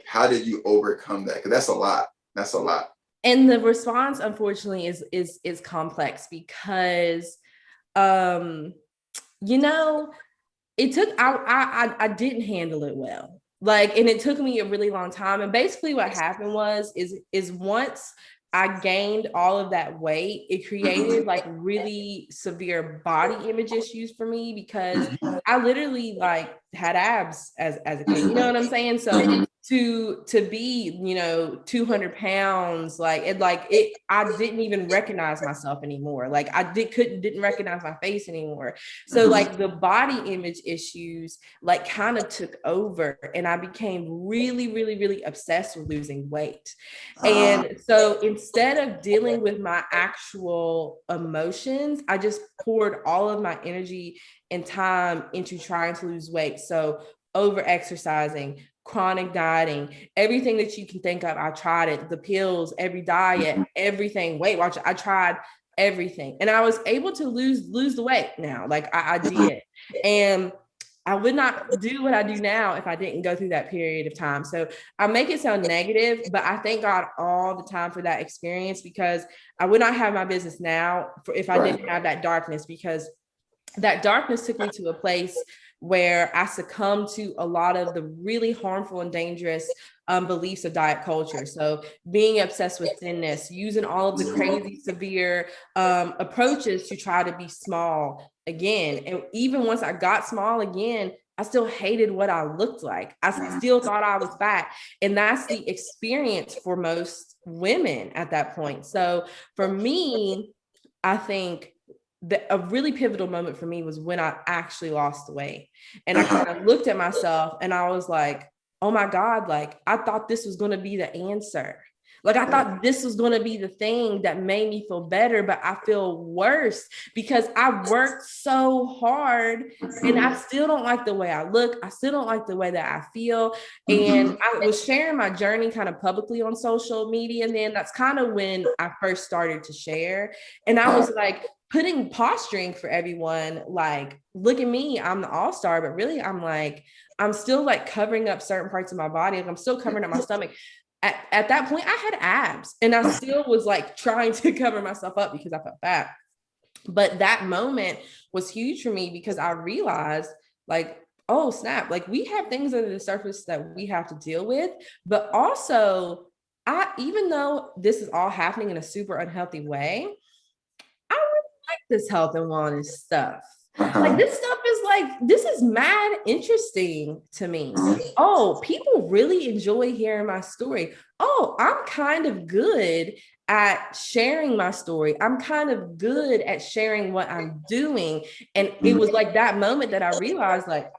How did you overcome that? Because that's a lot. That's a lot. And the response, unfortunately, is complex because, you know, it took I didn't handle it well. Like, and it took me a really long time. And basically what happened is once I gained all of that weight, it created like really severe body image issues for me because I literally like had abs as a kid. You know what I'm saying? So to be, 200 pounds, I didn't even recognize myself anymore. Like didn't recognize my face anymore. So like the body image issues like kind of took over, and I became really, really, really obsessed with losing weight. And so instead of dealing with my actual emotions, I just poured all of my energy and time into trying to lose weight. So over exercising, chronic dieting, everything that you can think of. I tried it, the pills, every diet, everything, Weight Watch. I tried everything. And I was able to lose the weight now. Like I did. And I would not do what I do now if I didn't go through that period of time. So I make it sound negative, but I thank God all the time for that experience, because I would not have my business now if I didn't have that darkness, because that darkness took me to a place where I succumbed to a lot of the really harmful and dangerous beliefs of diet culture. So being obsessed with thinness, using all of the crazy, severe approaches to try to be small again. And even once I got small again, I still hated what I looked like. I still thought I was fat. And that's the experience for most women at that point. So for me, I think a really pivotal moment for me was when I actually lost the weight. And I kind of looked at myself and I was like, oh my God, like I thought this was going to be the answer. Like I thought this was going to be the thing that made me feel better, but I feel worse because I worked so hard and I still don't like the way I look. I still don't like the way that I feel. And I was sharing my journey kind of publicly on social media. And then that's kind of when I first started to share. And I was like, putting posturing for everyone, like, look at me, I'm the all-star, but really I'm still like covering up certain parts of my body. Like I'm still covering up my stomach. At that point, I had abs and I still was like trying to cover myself up because I felt fat. But that moment was huge for me because I realized like, oh snap, like we have things under the surface that we have to deal with, but also even though this is all happening in a super unhealthy way, I really like this health and wellness stuff. Like this stuff is like, this is mad interesting to me. Oh, people really enjoy hearing my story. Oh, I'm kind of good at sharing my story. I'm kind of good at sharing what I'm doing. And it was like that moment that I realized like,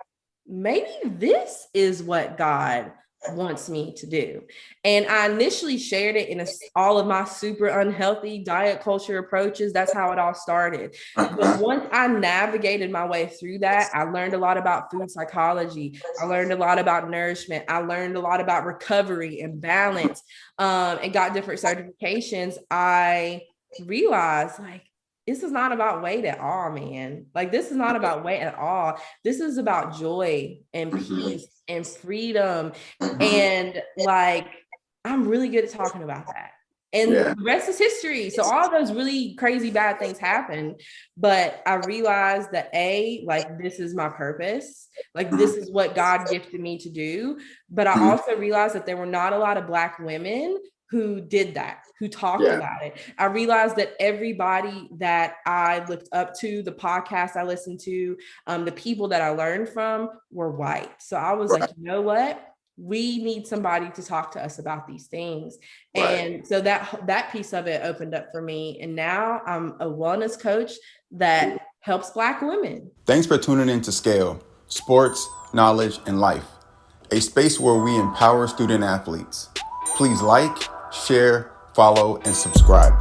maybe this is what God wants me to do. And I initially shared it in all of my super unhealthy diet culture approaches. That's how it all started. But once I navigated my way through that, I learned a lot about food psychology. I learned a lot about nourishment. I learned a lot about recovery and balance, and got different certifications. I realized like, this is not about weight at all, man. Like this is not about weight at all. This is about joy and peace and freedom. And like, I'm really good at talking about that. And the rest is history. So all those really crazy bad things happen. But I realized that like this is my purpose. Like this is what God gifted me to do. But I also realized that there were not a lot of Black women who did that, who talked about it. I realized that everybody that I looked up to, the podcasts I listened to, the people that I learned from were white. So I was like, you know what? We need somebody to talk to us about these things. And so that piece of it opened up for me. And now I'm a wellness coach that helps Black women. Thanks for tuning in to Scale, Sports, Knowledge, and Life, a space where we empower student athletes. Please like, share, follow, and subscribe.